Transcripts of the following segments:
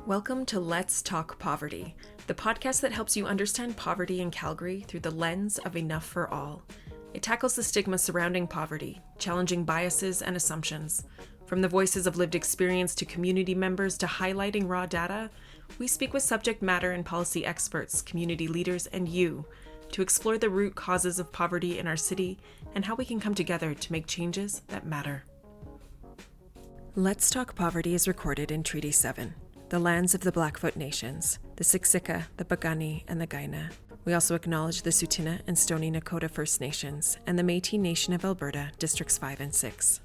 Welcome to Let's Talk Poverty, the podcast that helps you understand poverty in Calgary through the lens of enough for all. It tackles the stigma surrounding poverty, challenging biases and assumptions. From the voices of lived experience to community members to highlighting raw data, we speak with subject matter and policy experts, community leaders, and you to explore the root causes of poverty in our city and how we can come together to make changes that matter. Let's Talk Poverty is recorded in Treaty 7. The lands of the Blackfoot Nations, the Siksika, the Piikani, and the Kainai. We also acknowledge the Tsuut'ina and Stoney Nakoda First Nations and the Métis Nation of Alberta, Districts 5 and 6.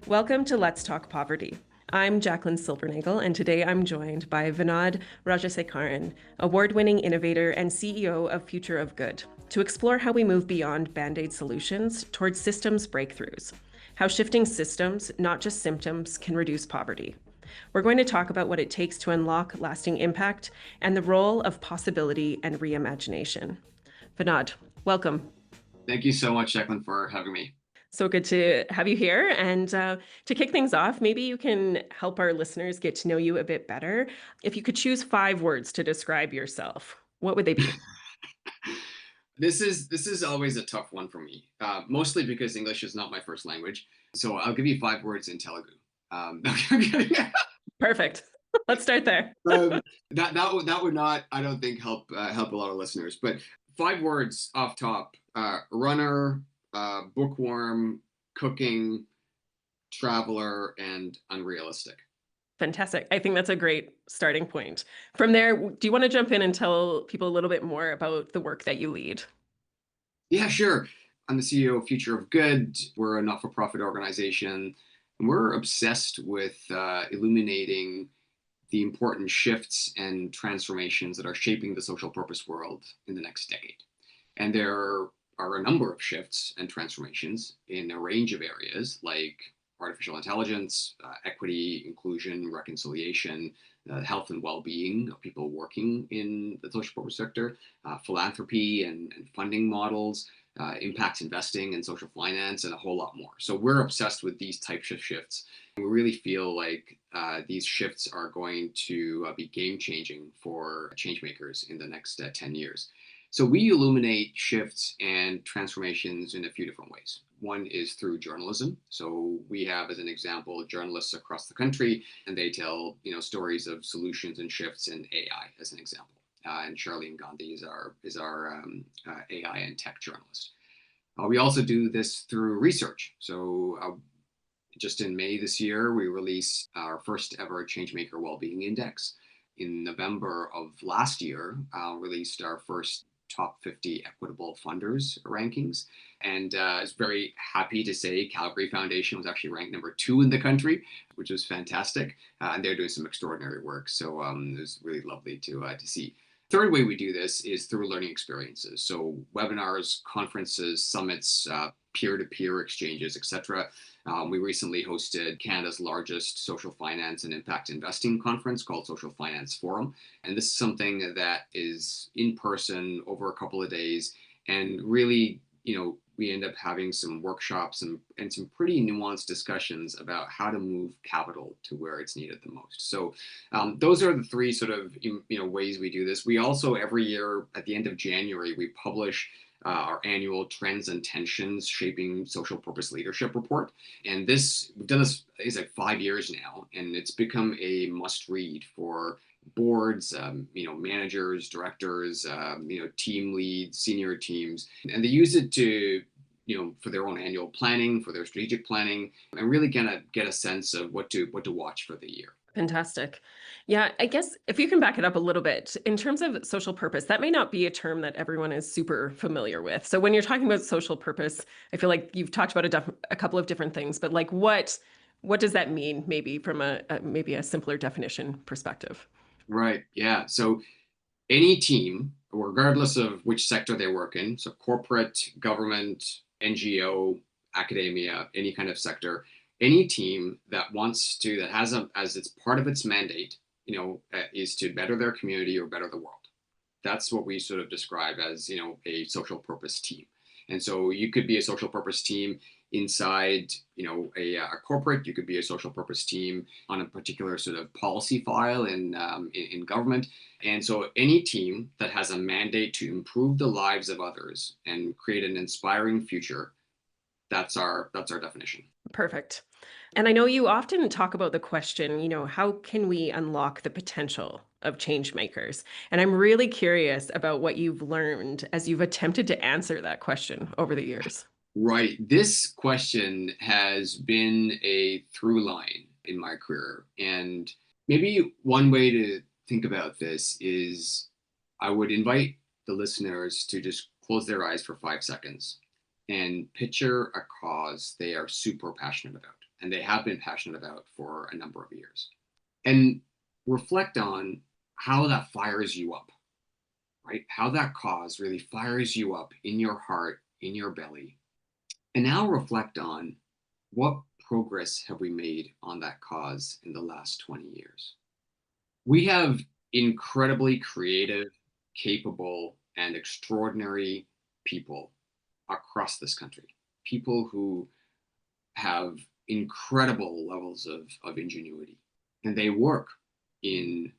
Welcome to Let's Talk Poverty. I'm Jaclyn Silbernagel, and today I'm joined by Vinod Rajasekaran, award-winning innovator and CEO of Future of Good, to explore how we move beyond Band-Aid solutions towards systems breakthroughs, how shifting systems, not just symptoms, can reduce poverty. We're going to talk about what it takes to unlock lasting impact and the role of possibility and reimagination. Vinod, welcome. Thank you so much, Jaclyn, for having me. So good to have you here. And to kick things off, maybe you can help our listeners get to know you a bit better. If you could choose 5 words to describe yourself, what would they be? This is always a tough one for me, mostly because English is not my first language. So I'll give you 5 words in Telugu. Perfect. Let's start there. that would not, I don't think, help a lot of listeners. But 5 words off top: runner, bookworm, cooking, traveler, and unrealistic. Fantastic. I think that's a great starting point. From there, do you want to jump in and tell people a little bit more about the work that you lead? Yeah, sure. I'm the CEO of Future of Good. We're a not-for-profit organization. And we're obsessed with illuminating the important shifts and transformations that are shaping the social purpose world in the next decade. And there are a number of shifts and transformations in a range of areas like artificial intelligence, equity, inclusion, reconciliation, health and well-being of people working in the social purpose sector, philanthropy and funding models, impact investing and social finance, and a whole lot more. So we're obsessed with these types of shifts. We really feel like these shifts are going to be game-changing for change makers in the next 10 years. So we illuminate shifts and transformations in a few different ways. One is through journalism. So we have, as an example, journalists across the country, and they tell stories of solutions and shifts in AI, as an example. And Charlene Gandhi is our AI and tech journalist. We also do this through research. So just in May this year, we released our first ever Changemaker Wellbeing Index. In November of last year, released our first top 50 equitable funders rankings. And I was very happy to say Calgary Foundation was actually ranked number 2 in the country, which was fantastic. And they're doing some extraordinary work. So it was really lovely to see. Third way we do this is through learning experiences. So webinars, conferences, summits, peer-to-peer exchanges, etc. We recently hosted Canada's largest social finance and impact investing conference called Social Finance Forum. And this is something that is in person over a couple of days. And really, we end up having some workshops and some pretty nuanced discussions about how to move capital to where it's needed the most. So those are the 3 sort of ways we do this. We also, every year at the end of January, we publish our annual Trends and Tensions Shaping Social Purpose Leadership Report. And we've done this, it's like 5 years now, and it's become a must read for boards, managers, directors, team leads, senior teams, and they use it to, for their own annual planning, for their strategic planning, and really kind of get a sense of what to watch for the year. Fantastic. Yeah, I guess if you can back it up a little bit, in terms of social purpose, that may not be a term that everyone is super familiar with. So when you're talking about social purpose, I feel like you've talked about a couple of different things, but like what does that mean, maybe from maybe a simpler definition perspective? Right. Yeah. So any team, regardless of which sector they work in, so corporate, government, NGO, academia, any kind of sector, any team that has as its part of its mandate, is to better their community or better the world. That's what we sort of describe as, a social purpose team. And so you could be a social purpose team inside, a corporate. You could be a social purpose team on a particular sort of policy file in government. And so any team that has a mandate to improve the lives of others and create an inspiring future, that's our definition. Perfect. And I know you often talk about the question, how can we unlock the potential of change makers? And I'm really curious about what you've learned as you've attempted to answer that question over the years. Right. This question has been a through line in my career. And maybe one way to think about this is I would invite the listeners to just close their eyes for 5 seconds and picture a cause they are super passionate about and they have been passionate about for a number of years. And reflect on how that fires you up, right? How that cause really fires you up in your heart, in your belly. And now reflect on what progress have we made on that cause in the last 20 years. We have incredibly creative, capable, and extraordinary people across this country. People who have incredible levels of ingenuity. And they work in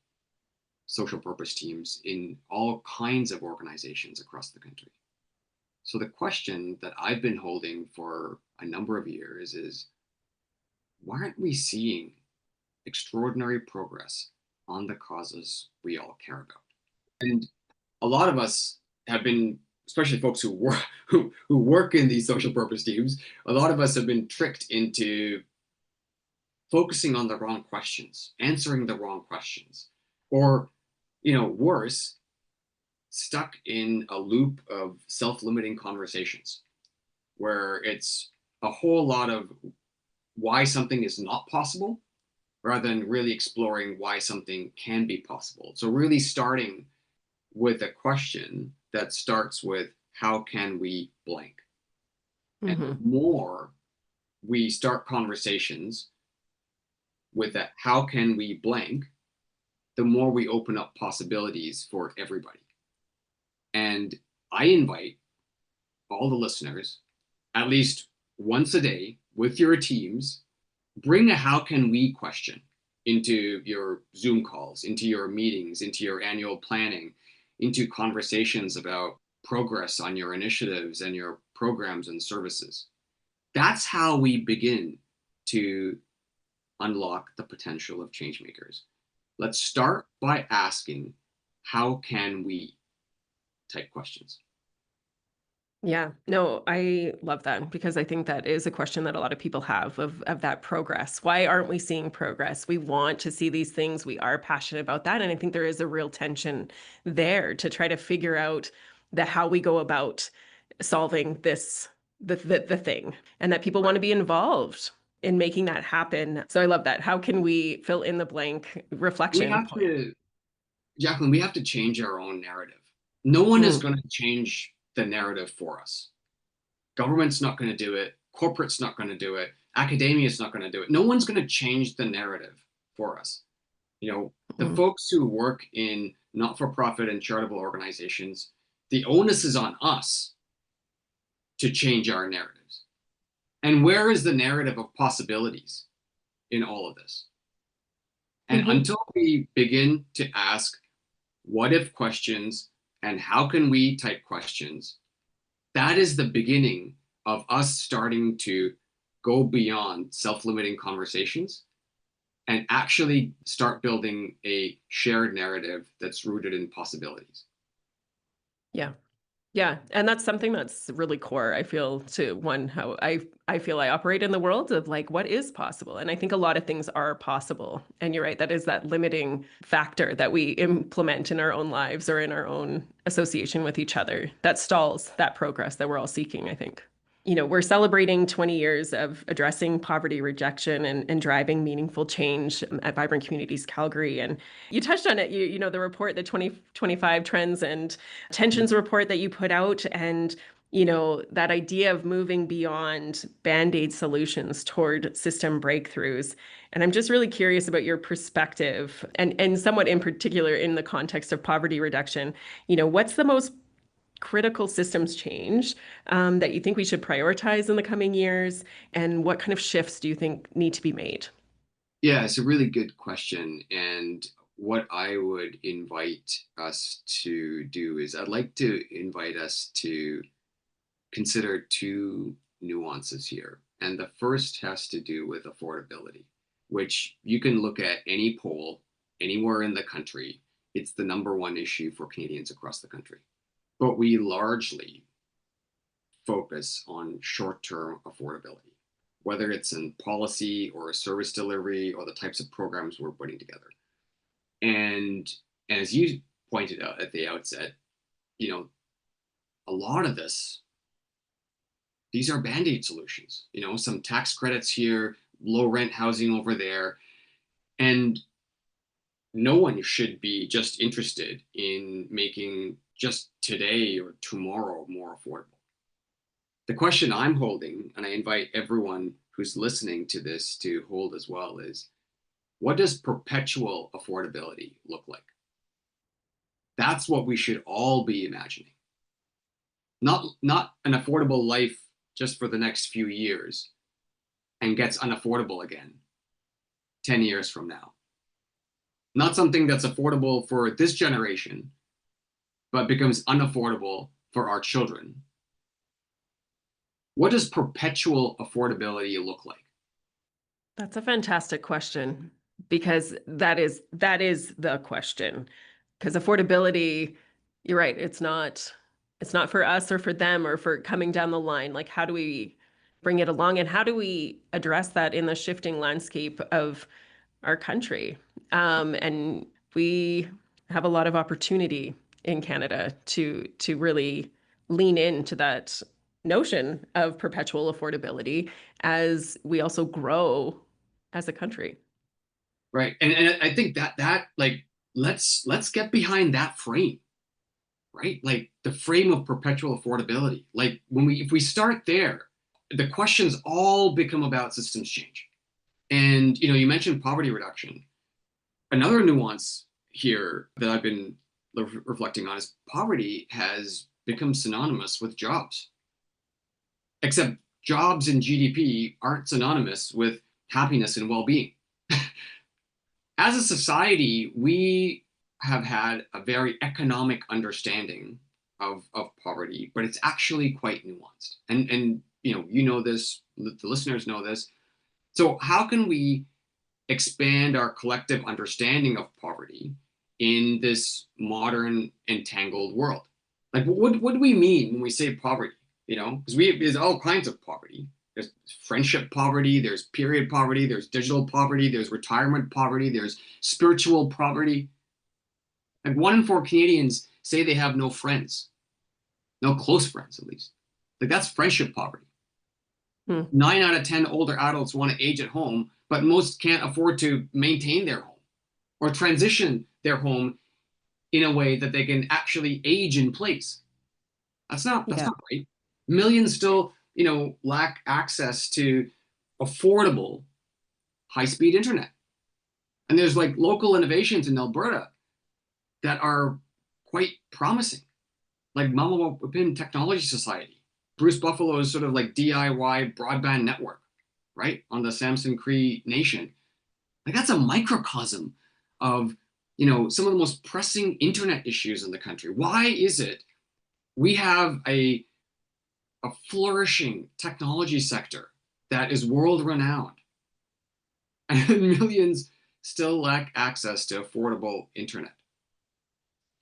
social purpose teams in all kinds of organizations across the country. So the question that I've been holding for a number of years is, why aren't we seeing extraordinary progress on the causes we all care about? And a lot of us have been, especially folks who work in these social purpose teams, a lot of us have been tricked into focusing on the wrong questions, answering the wrong questions, or, worse, stuck in a loop of self-limiting conversations where it's a whole lot of why something is not possible rather than really exploring why something can be possible. So really starting with a question that starts with, how can we blank? And the more we start conversations with that, how can we blank, the more we open up possibilities for everybody. And I invite all the listeners, at least once a day with your teams, bring a how can we question into your Zoom calls, into your meetings, into your annual planning, into conversations about progress on your initiatives and your programs and services. That's how we begin to unlock the potential of change makers. Let's start by asking, how can we type questions? Yeah, no, I love that because I think that is a question that a lot of people have of that progress. Why aren't we seeing progress? We want to see these things. We are passionate about that. And I think there is a real tension there to try to figure out how we go about solving the thing, and that people want to be involved in making that happen. So I love that. How can we fill in the blank reflection point? Jaclyn, we have to change our own narrative. No one is going to change the narrative for us. Government's not going to do it. Corporate's not going to do it. Academia's not going to do it. No one's going to change the narrative for us. The folks who work in not-for-profit and charitable organizations, the onus is on us to change our narratives. And where is the narrative of possibilities in all of this? And until we begin to ask what if questions and how can we type questions, that is the beginning of us starting to go beyond self-limiting conversations and actually start building a shared narrative that's rooted in possibilities. Yeah. Yeah. And that's something that's really core, I feel, to how I feel I operate in the world of like, what is possible? And I think a lot of things are possible. And you're right, that is that limiting factor that we implement in our own lives or in our own association with each other that stalls that progress that we're all seeking, I think. We're celebrating 20 years of addressing poverty rejection and driving meaningful change at Vibrant Communities Calgary. And you touched on it, the report, the 2025 Trends and Tensions report that you put out, and that idea of moving beyond Band-Aid solutions toward system breakthroughs. And I'm just really curious about your perspective and somewhat in particular in the context of poverty reduction. What's the most critical systems change that you think we should prioritize in the coming years? And what kind of shifts do you think need to be made? Yeah, it's a really good question. And what I would invite us to do is I'd like to invite us to consider two nuances here. And the first has to do with affordability, which you can look at any poll anywhere in the country. It's the number one issue for Canadians across the country. But we largely focus on short-term affordability, whether it's in policy or service delivery or the types of programs we're putting together. And, and as you pointed out at the outset, you know, a lot of these are band-aid solutions, some tax credits here, low rent housing over there. And no one should be just interested in making just today or tomorrow more affordable. The question I'm holding, and I invite everyone who's listening to this to hold as well, is what does perpetual affordability look like? That's what we should all be imagining. Not an affordable life just for the next few years and gets unaffordable again 10 years from now. Not something that's affordable for this generation, but becomes unaffordable for our children. What does perpetual affordability look like? That's a fantastic question because that is the question. Because affordability, you're right, it's not for us or for them or for coming down the line. Like, how do we bring it along and how do we address that in the shifting landscape of our country? And we have a lot of opportunity in Canada to really lean into that notion of perpetual affordability as we also grow as a country. Right. And I think that like let's get behind that frame, right? Like the frame of perpetual affordability. Like if we start there, the questions all become about systems change. And you mentioned poverty reduction. Another nuance here that I've been reflecting on is poverty has become synonymous with jobs. Except jobs and GDP aren't synonymous with happiness and well-being. As a society, we have had a very economic understanding of poverty, but it's actually quite nuanced. And you know this, the listeners know this. So how can we expand our collective understanding of poverty in this modern entangled world? Like what do we mean when we say poverty? Because there's all kinds of poverty. There's friendship poverty, there's period poverty, there's digital poverty, there's retirement poverty, there's spiritual poverty. Like 1 in 4 Canadians say they have no friends, no close friends at least. Like that's friendship poverty. Hmm. 9 out of 10 older adults want to age at home, but most can't afford to maintain their home or transition their home in a way that they can actually age in place. That's Yeah. not right. Millions still, lack access to affordable high-speed internet. And there's like local innovations in Alberta that are quite promising, like Mama Within Technology Society, Bruce Buffalo's sort of like DIY broadband network, right, on the Samson Cree Nation. Like that's a microcosm of, some of the most pressing internet issues in the country. Why is it we have a flourishing technology sector that is world renowned and millions still lack access to affordable internet?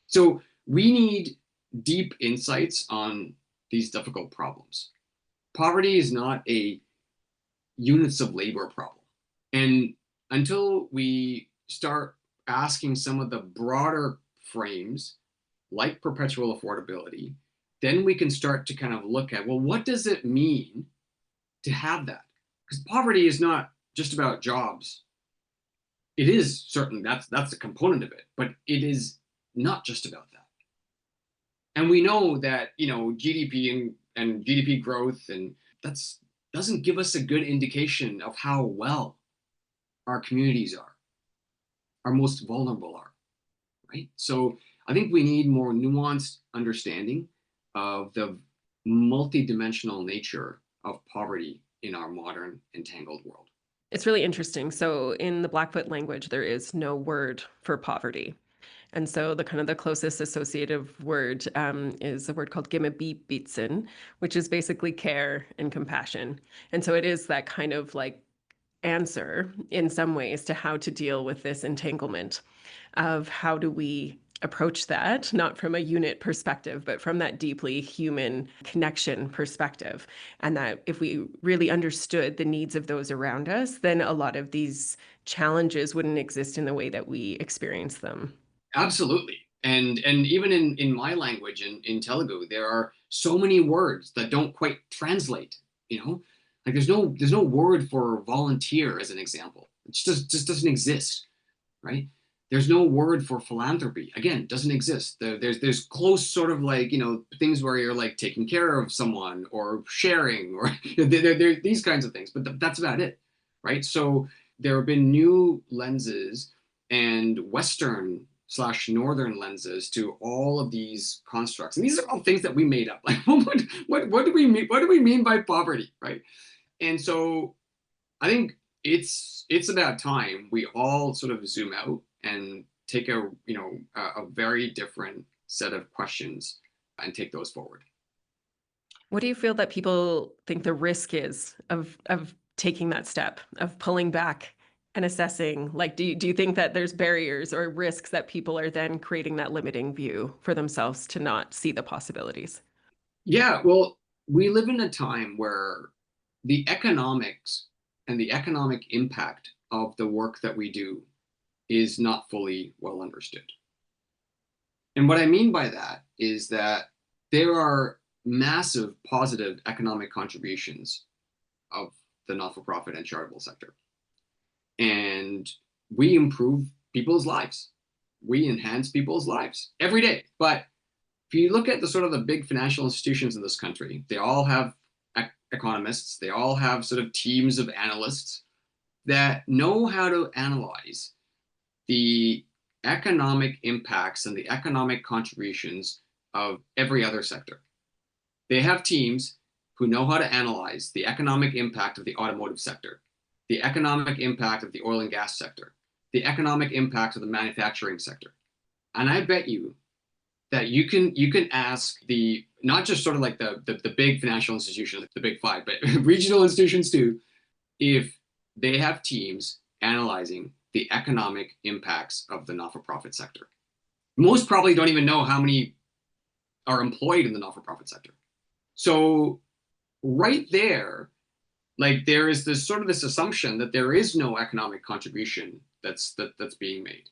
So we need deep insights on these difficult problems. Poverty is not a units of labor problem. And until we start asking some of the broader frames, like perpetual affordability, then we can start to kind of look at, well, what does it mean to have that? Because poverty is not just about jobs. It is certainly that's a component of it, but it is not just about that. And we know that GDP and GDP growth and that's doesn't give us a good indication of how well our communities are, our most vulnerable are, right? So I think we need more nuanced understanding of the multidimensional nature of poverty in our modern entangled world. It's really interesting. So in the Blackfoot language, there is no word for poverty. And so the kind of the closest associative word is a word called Gimabibitsin, which is basically care and compassion. And so it is that kind of like answer in some ways to how to deal with this entanglement of how do we approach that, not from a unit perspective, but from that deeply human connection perspective. And that if we really understood the needs of those around us, then a lot of these challenges wouldn't exist in the way that we experience them. Absolutely. And even in my language, in Telugu, there are so many words that don't quite translate, you know? Like there's no word for volunteer as an example. It just doesn't exist, right? There's no word for philanthropy. Again, doesn't exist. There's close sort of like, things where you're like taking care of someone or sharing or there these kinds of things, but that's about it, right? So there have been new lenses and Western slash Northern lenses to all of these constructs. And these are all things that we made up. Like what do we mean? What do we mean by poverty, right? And so I think it's about time we all sort of zoom out and take a very different set of questions and take those forward. What do you feel that people think the risk is of taking that step, of pulling back and assessing? Like, do you think that there's barriers or risks that people are then creating that limiting view for themselves to not see the possibilities? Yeah, well, we live in a time where the economics and the economic impact of the work that we do is not fully well understood. And what I mean by that is that there are massive positive economic contributions of the not-for-profit and charitable sector. And we improve people's lives. We enhance people's lives every day. But if you look at the sort of the big financial institutions in this country, they all have economists, they all have sort of teams of analysts that know how to analyze the economic impacts and the economic contributions of every other sector. They have teams who know how to analyze the economic impact of the automotive sector, the economic impact of the oil and gas sector, the economic impact of the manufacturing sector. And I bet you that you can ask the not just sort of like the big financial institutions, the big five, but regional institutions too, if they have teams analyzing the economic impacts of the not-for-profit sector. Most probably don't even know how many are employed in the not-for-profit sector. So right there, like there is this sort of this assumption that there is no economic contribution that's being made.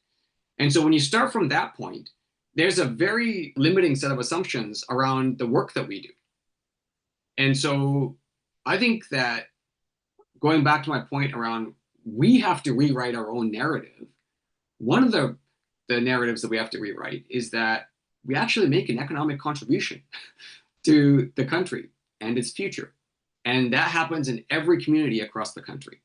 And so when you start from that point, there's a very limiting set of assumptions around the work that we do. And so I think that going back to my point around we have to rewrite our own narrative. One of the narratives that we have to rewrite is that we actually make an economic contribution to the country and its future. And that happens in every community across the country.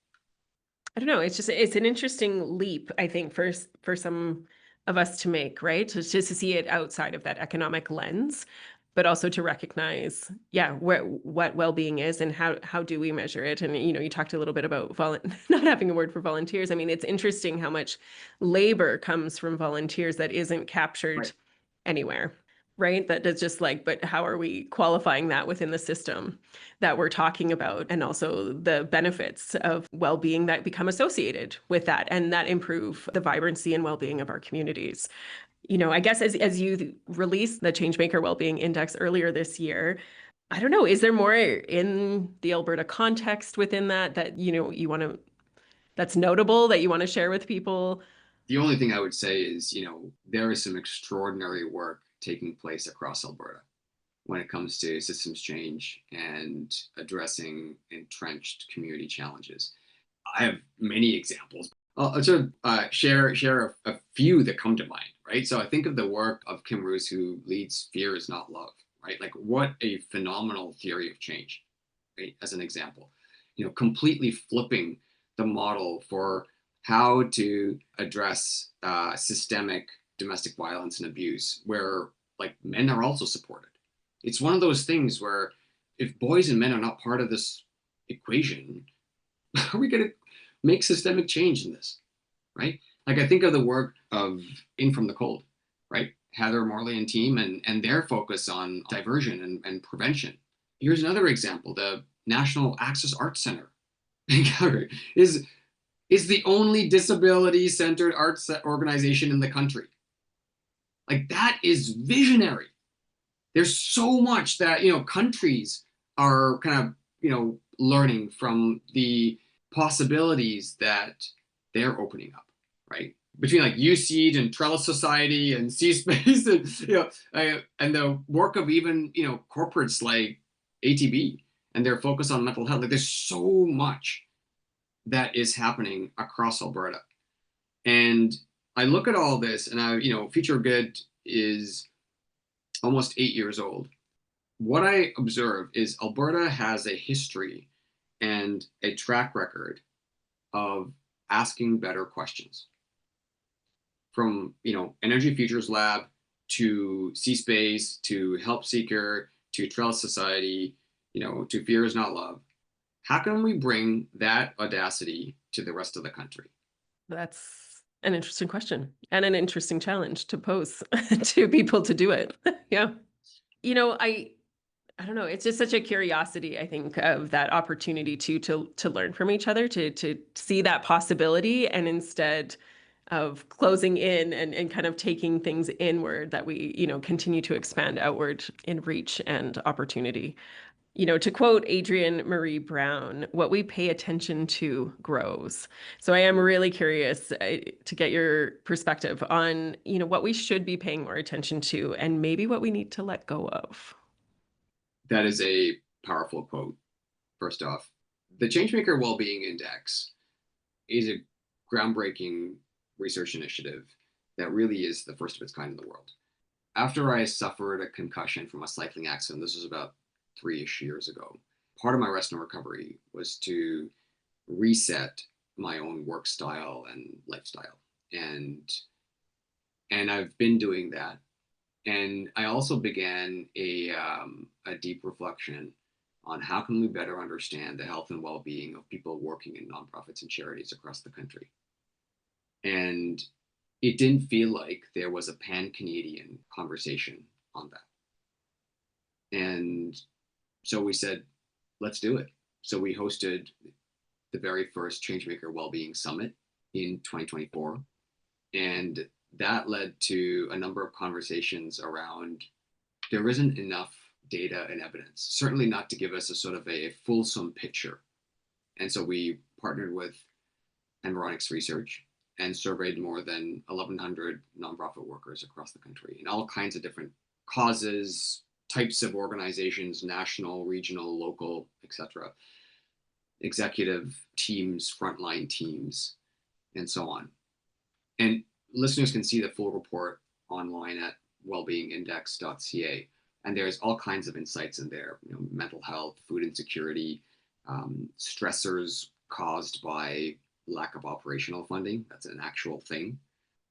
I don't know. It's an interesting leap, I think, for some of us to make, right? Just to see it outside of that economic lens, but also to recognize, yeah, what well-being is and how do we measure it? And you talked a little bit about not having a word for volunteers. I mean, it's interesting how much labor comes from volunteers that isn't captured Right. anywhere. Right? That is just like, but how are we qualifying that within the system that we're talking about? And also the benefits of well-being that become associated with that and that improve the vibrancy and well-being of our communities. I guess as you released the Changemaker Wellbeing Index earlier this year, I don't know, is there more in the Alberta context within that you want to, that's notable that you want to share with people? The only thing I would say is, there is some extraordinary work taking place across Alberta when it comes to systems change and addressing entrenched community challenges. I have many examples. I'll sort of share a few that come to mind, right? So I think of the work of Kim Roos, who leads Fear is Not Love, right? Like what a phenomenal theory of change, right? As an example, completely flipping the model for how to address systemic domestic violence and abuse, where like men are also supported, It's one of those things where if boys and men are not part of this equation, how are we going to make systemic change in this, right? Like I think of the work of In From the Cold, right? Heather Morley and team and their focus on diversion and prevention. Here's another example. The National Access Arts Center in Calgary is the only disability-centered arts organization in the country. Like that is visionary. There's so much that, countries are kind of, learning from the possibilities that they're opening up, right? Between like USEED and Trellis Society and C-Space and the work of even, corporates like ATB and their focus on mental health. Like there's so much that is happening across Alberta. And I look at all this and Future of Good is almost 8 years old. What I observe is Alberta has a history and a track record of asking better questions. From, Energy Futures Lab to C-Space to Help Seeker to Trellis Society, to Fear is Not Love. How can we bring that audacity to the rest of the country? That's an interesting question and an interesting challenge to pose to people to do it. Yeah. I don't know. It's just such a curiosity, I think, of that opportunity to learn from each other, to see that possibility, and instead of closing in and kind of taking things inward, that we, continue to expand outward in reach and opportunity. To quote Adrienne Marie Brown, what we pay attention to grows. So I am really curious to get your perspective on, what we should be paying more attention to and maybe what we need to let go of. That is a powerful quote. First off, the Changemaker Wellbeing Index is a groundbreaking research initiative that really is the first of its kind in the world. After I suffered a concussion from a cycling accident, this was about 3-ish years ago, part of my rest and recovery was to reset my own work style and lifestyle. And I've been doing that. And I also began a deep reflection on how can we better understand the health and well-being of people working in nonprofits and charities across the country. And it didn't feel like there was a pan-Canadian conversation on that. And so we said, let's do it. So we hosted the very first Changemaker Wellbeing Summit in 2024. And that led to a number of conversations around there isn't enough data and evidence, certainly not to give us a sort of a fulsome picture. And so we partnered with Environics Research and surveyed more than 1,100 nonprofit workers across the country in all kinds of different causes, types of organizations, national, regional, local, etc., executive teams, frontline teams, and so on. And listeners can see the full report online at wellbeingindex.ca. And there's all kinds of insights in there, mental health, food insecurity, stressors caused by lack of operational funding. That's an actual thing.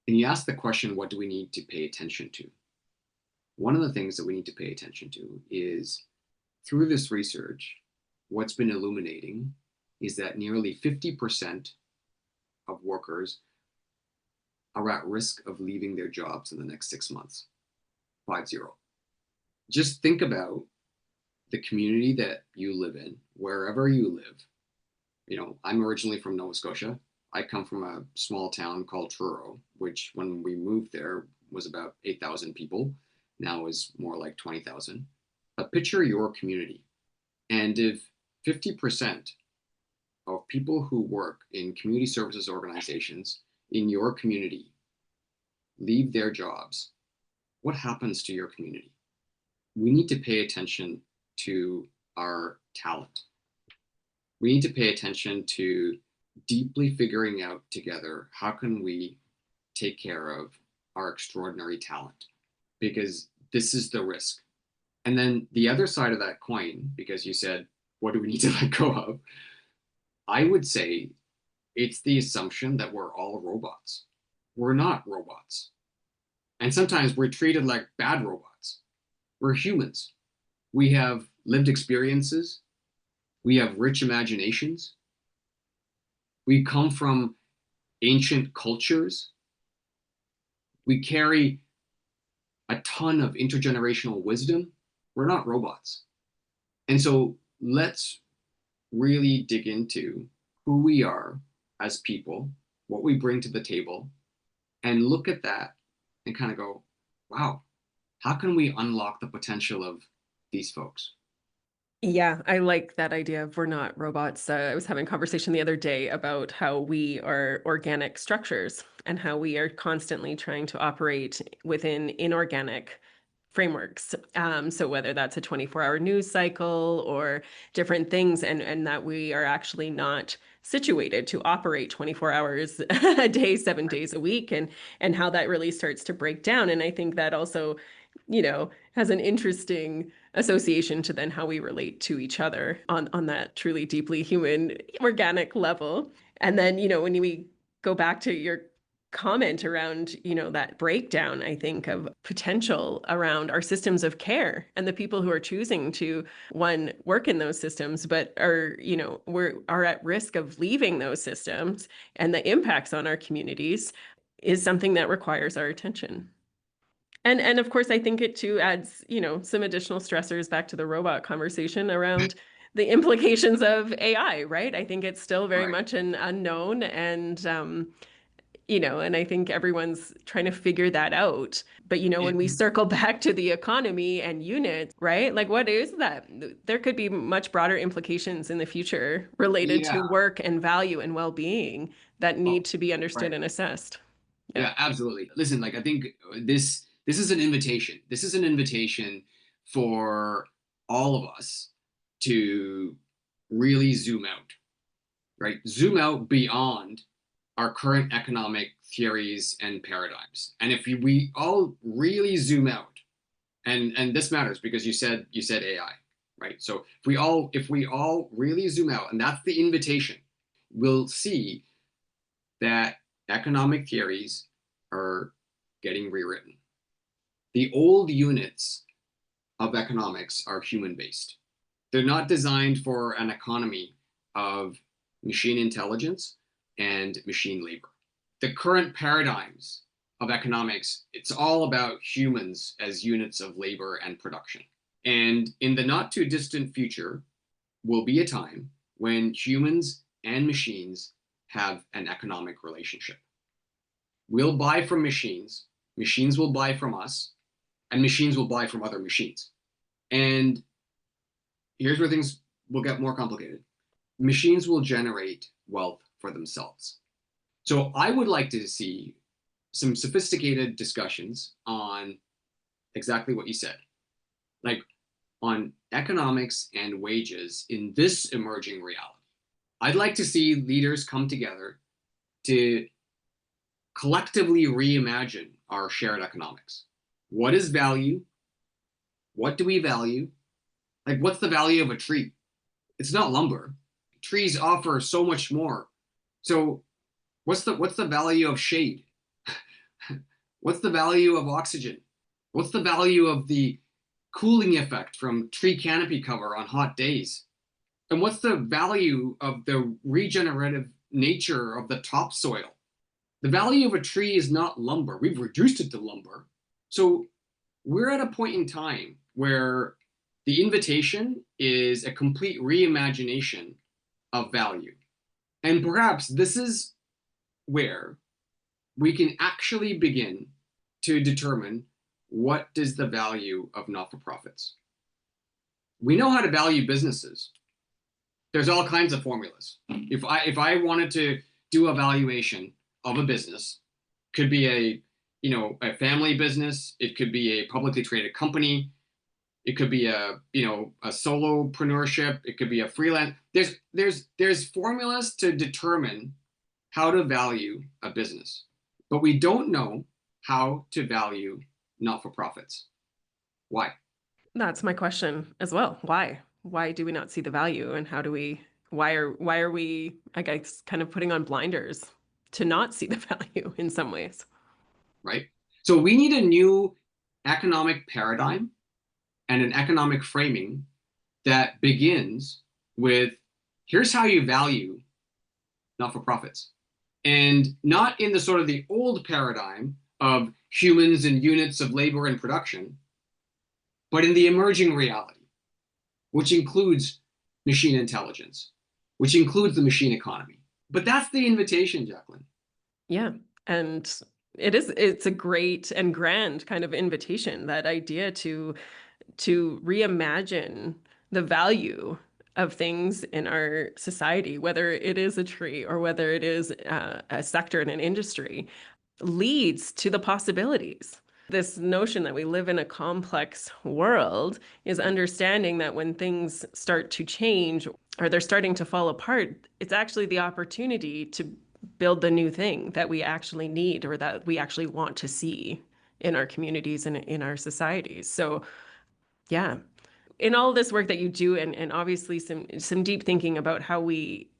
And you ask the question, what do we need to pay attention to? One of the things that we need to pay attention to is, through this research, what's been illuminating is that nearly 50% of workers are at risk of leaving their jobs in the next 6 months. 50. Just think about the community that you live in, wherever you live. I'm originally from Nova Scotia. I come from a small town called Truro, which when we moved there was about 8,000 people. Now is more like 20,000. But picture your community. And if 50% of people who work in community services organizations in your community leave their jobs, what happens to your community? We need to pay attention to our talent. We need to pay attention to deeply figuring out together how can we take care of our extraordinary talent, because this is the risk. And then the other side of that coin, because you said, what do we need to let go of? I would say it's the assumption that we're all robots. We're not robots. And sometimes we're treated like bad robots. We're humans. We have lived experiences. We have rich imaginations. We come from ancient cultures. We carry a ton of intergenerational wisdom. We're not robots. And so let's really dig into who we are as people, what we bring to the table, and look at that and kind of go, wow, how can we unlock the potential of these folks? Yeah, I like that idea of we're not robots. I was having a conversation the other day about how we are organic structures and how we are constantly trying to operate within inorganic frameworks. So whether that's a 24-hour news cycle or different things, and that we are actually not situated to operate 24 hours a day, 7 days a week, and how that really starts to break down. And I think that also, has an interesting association to then how we relate to each other on that truly deeply human organic level. And then, when we go back to your comment around, that breakdown, I think, of potential around our systems of care and the people who are choosing to, one, work in those systems, but are at risk of leaving those systems, and the impacts on our communities is something that requires our attention. And of course, I think it too adds, some additional stressors back to the robot conversation around the implications of AI, right? I think it's still very Right. much an unknown, and I think everyone's trying to figure that out. But, when we And circle back to the economy and units, right? Like, what is that? There could be much broader implications in the future related yeah, to work and value and well-being that well, need to be understood right. and assessed. Yeah. Yeah, absolutely. Listen, like I think this is an invitation. This is an invitation for all of us to really zoom out, right? Zoom out beyond our current economic theories and paradigms. And if we all really zoom out, and this matters because you said AI, right? So if we all really zoom out, and that's the invitation, we'll see that economic theories are getting rewritten. The old units of economics are human based. They're not designed for an economy of machine intelligence and machine labor. The current paradigms of economics, it's all about humans as units of labor and production. And in the not too distant future will be a time when humans and machines have an economic relationship. We'll buy from machines, machines will buy from us, and machines will buy from other machines. And here's where things will get more complicated. Machines will generate wealth for themselves. So I would like to see some sophisticated discussions on exactly what you said, like on economics and wages in this emerging reality. I'd like to see leaders come together to collectively reimagine our shared economics. What is value? What do we value? Like, what's the value of a tree? It's not lumber. Trees offer so much more. So, what's the value of shade? What's the value of oxygen? What's the value of the cooling effect from tree canopy cover on hot days? And what's the value of the regenerative nature of the topsoil? The value of a tree is not lumber. We've reduced it to lumber. So we're at a point in time where the invitation is a complete reimagination of value. And perhaps this is where we can actually begin to determine what is the value of not-for-profits. We know how to value businesses. There's all kinds of formulas. If I wanted to do a valuation of a business, could be a family business, it could be a publicly traded company, it could be a solopreneurship, it could be a freelance. There's formulas to determine how to value a business, but we don't know how to value not-for-profits. Why? That's my question as well. Why? Why do we not see the value, and why are we, I guess, kind of putting on blinders to not see the value in some ways? Right? So we need a new economic paradigm and an economic framing that begins with here's how you value not-for-profits. And not in the sort of the old paradigm of humans and units of labor and production, but in the emerging reality, which includes machine intelligence, which includes the machine economy. But that's the invitation, Jaclyn. Yeah. And it's a great and grand kind of invitation, that idea to reimagine the value of things in our society, whether it is a tree or whether it is a sector in an industry, leads to the possibilities. This notion that we live in a complex world is understanding that when things start to change or they're starting to fall apart, it's actually the opportunity to build the new thing that we actually need or that we actually want to see in our communities and in our societies. So, yeah. In all this work that you do, and obviously some deep thinking about how we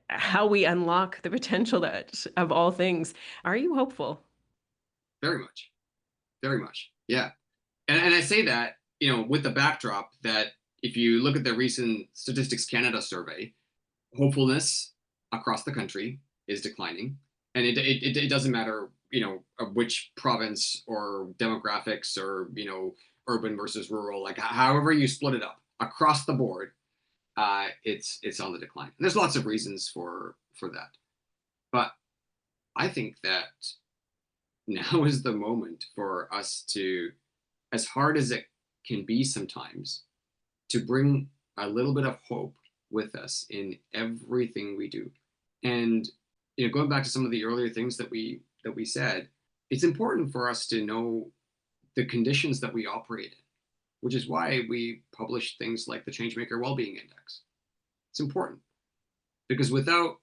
unlock the potential that of all things, are you hopeful? Very much. Very much. Yeah. And I say that, with the backdrop that if you look at the recent Statistics Canada survey, hopefulness across the country is declining. And it doesn't matter, which province or demographics or, urban versus rural, like however you split it up across the board, it's on the decline. And there's lots of reasons for that. But I think that now is the moment for us to, as hard as it can be sometimes, to bring a little bit of hope with us in everything we do. And going back to some of the earlier things that we said, it's important for us to know the conditions that we operate in, which is why we publish things like the Changemaker Wellbeing Index. It's important because without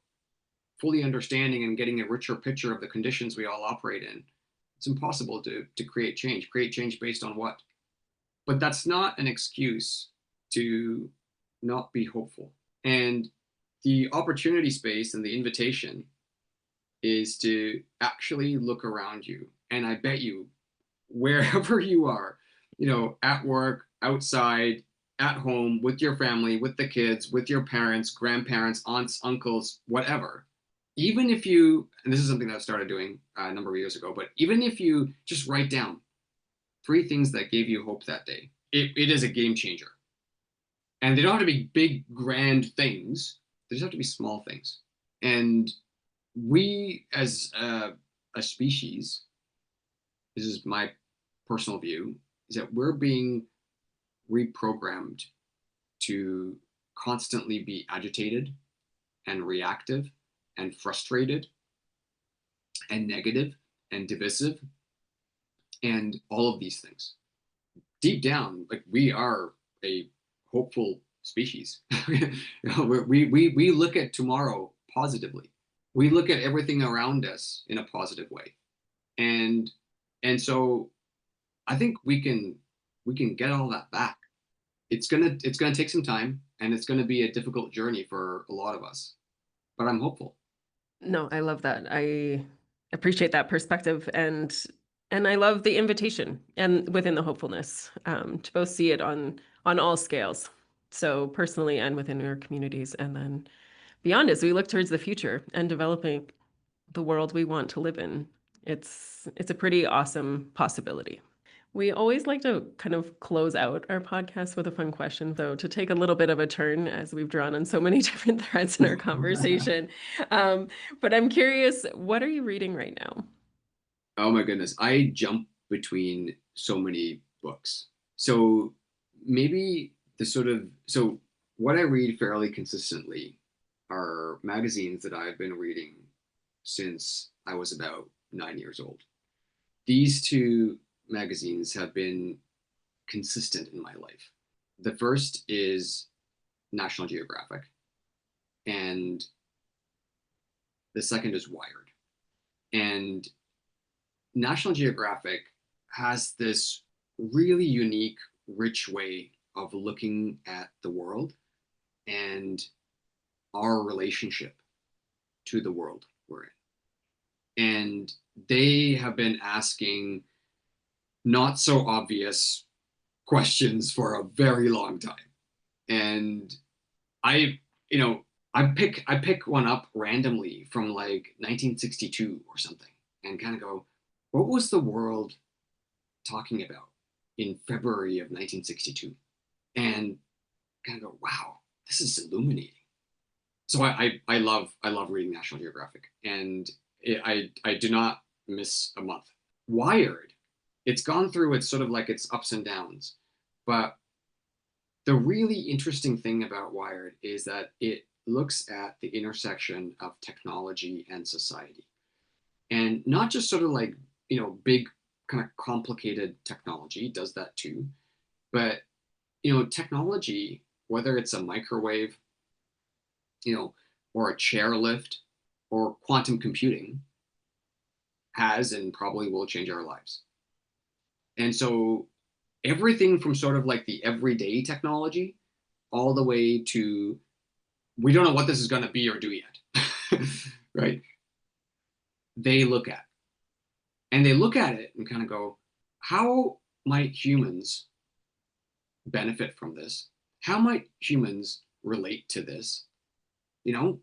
fully understanding and getting a richer picture of the conditions we all operate in, it's impossible to create change. Create change based on what? But that's not an excuse to not be hopeful. And the opportunity space and the invitation is to actually look around you. And I bet you, wherever you are, at work, outside, at home, with your family, with the kids, with your parents, grandparents, aunts, uncles, whatever, even if you, and this is something that I started doing a number of years ago, but even if you just write down 3 things that gave you hope that day, it is a game changer. And they don't have to be big, grand things. They just have to be small things. And we, as a species, this is my personal view, is that we're being reprogrammed to constantly be agitated and reactive and frustrated and negative and divisive and all of these things. Deep down, like, we are a hopeful species. We look at tomorrow positively. We look at everything around us in a positive way. And so I think we can get all that back. It's gonna take some time, and it's gonna be a difficult journey for a lot of us. But I'm hopeful. No, I love that. I appreciate that perspective, and I love the invitation and within the hopefulness, to both see it on all scales. So personally and within our communities, and then beyond as we look towards the future and developing the world we want to live in. It's a pretty awesome possibility. We always like to kind of close out our podcast with a fun question, though, to take a little bit of a turn as we've drawn on so many different threads in our conversation. But I'm curious, what are you reading right now? Oh my goodness, I jump between so many books. So maybe so what I read fairly consistently are magazines that I've been reading since I was about 9 years old. These 2 magazines have been consistent in my life. The first is National Geographic, and the second is Wired. And National Geographic has this really unique, rich way of looking at the world and our relationship to the world we're in. And they have been asking not so obvious questions for a very long time. And I, you know, I pick one up randomly from like 1962 or something and kind of go, what was the world talking about in February of 1962? And kind of go, wow, this is illuminating. So I love reading National Geographic, and I do not miss a month. Wired, it's gone through its sort of like its ups and downs, but the really interesting thing about Wired is that it looks at the intersection of technology and society, and not just sort of like big kind of complicated technology does that too, but technology, whether it's a microwave, or a chairlift or quantum computing, has and probably will change our lives. And so everything from sort of like the everyday technology all the way to we don't know what this is going to be or do yet, right? They look at and they look at it and kind of go, how might humans benefit from this? How might humans relate to this?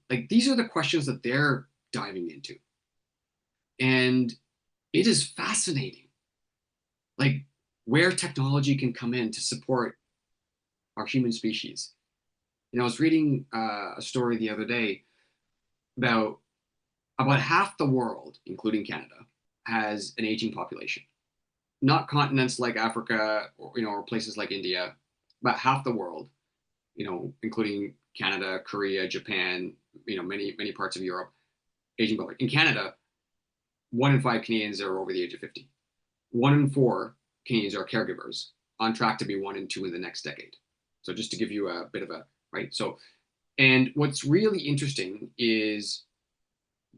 Like these are the questions that they're diving into. And it is fascinating, like where technology can come in to support our human species. I was reading a story the other day about half the world, including Canada, has an aging population. Not continents like Africa or places like India, but half the world, including Canada, Korea, Japan, many parts of Europe, aging public. In Canada, 1 in 5 Canadians are over the age of 50. 1 in 4 Canadians are caregivers, on track to be 1 in 2 in the next decade. So just to give you a bit of a, right? So, and what's really interesting is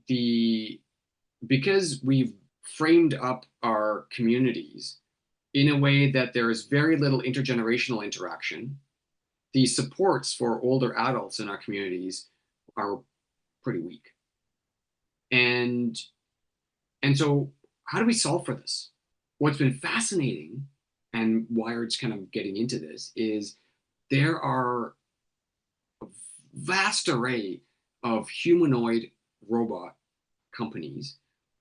because we've framed up our communities in a way that there is very little intergenerational interaction, the supports for older adults in our communities are pretty weak. And so how do we solve for this? What's been fascinating, and Wired's kind of getting into this, is there are a vast array of humanoid robot companies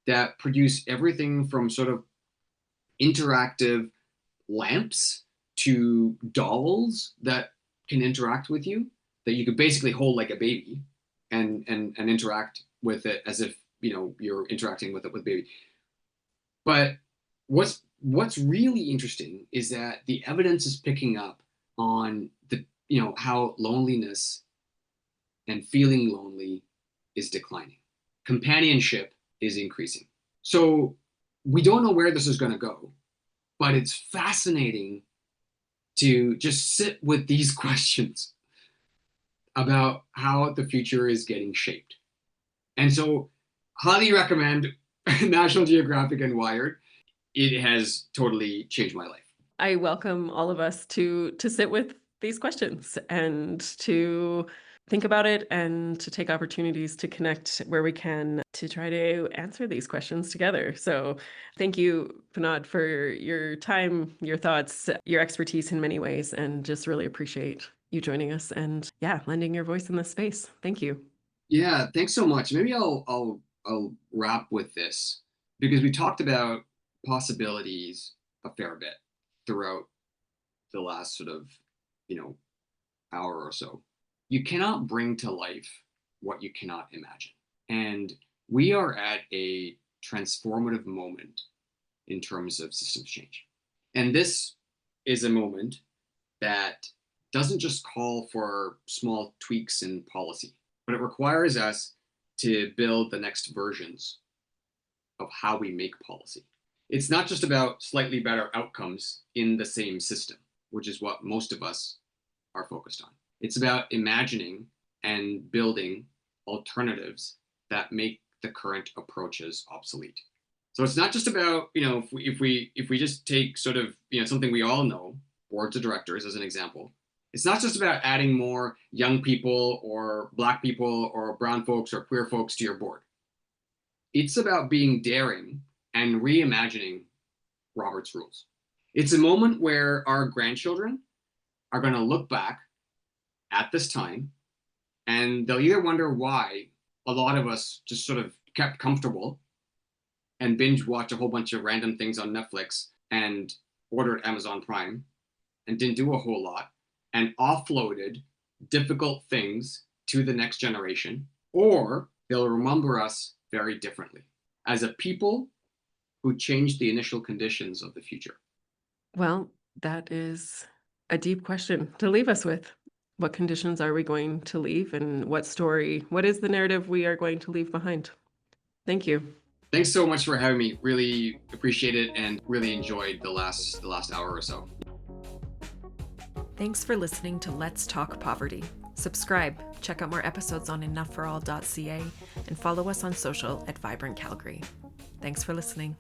that produce everything from sort of interactive lamps to dolls that can interact with you, that you could basically hold like a baby and interact with it as if you're interacting with it with baby. But what's really interesting is that the evidence is picking up on the how loneliness and feeling lonely is declining. Companionship is increasing. So we don't know where this is going to go, but it's fascinating to just sit with these questions about how the future is getting shaped. And so highly recommend National Geographic and Wired. It has totally changed my life. I welcome all of us to sit with these questions and to think about it and to take opportunities to connect where we can to try to answer these questions together. So thank you, Vinod, for your time, your thoughts, your expertise in many ways, and just really appreciate you joining us and lending your voice in this space. Thank you. Yeah, thanks so much. Maybe I'll wrap with this, because we talked about possibilities a fair bit throughout the last sort of, hour or so. You cannot bring to life what you cannot imagine. And we are at a transformative moment in terms of systems change. And this is a moment that doesn't just call for small tweaks in policy, but it requires us to build the next versions of how we make policy. It's not just about slightly better outcomes in the same system, which is what most of us are focused on. It's about imagining and building alternatives that make the current approaches obsolete. So it's not just about, if we just take sort of, something we all know, boards of directors as an example. It's not just about adding more young people or Black people or brown folks or queer folks to your board. It's about being daring and reimagining Robert's rules. It's a moment where our grandchildren are going to look back at this time and they'll either wonder why a lot of us just sort of kept comfortable and binge watch a whole bunch of random things on Netflix and ordered Amazon Prime and didn't do a whole lot and offloaded difficult things to the next generation, or they'll remember us very differently as a people who changed the initial conditions of the future. Well, that is a deep question to leave us with. What conditions are we going to leave, and what is the narrative we are going to leave behind? Thank you. Thanks so much for having me. Really appreciate it and really enjoyed the last hour or so. Thanks for listening to Let's Talk Poverty. Subscribe, check out more episodes on enoughforall.ca, and follow us on social at Vibrant Calgary. Thanks for listening.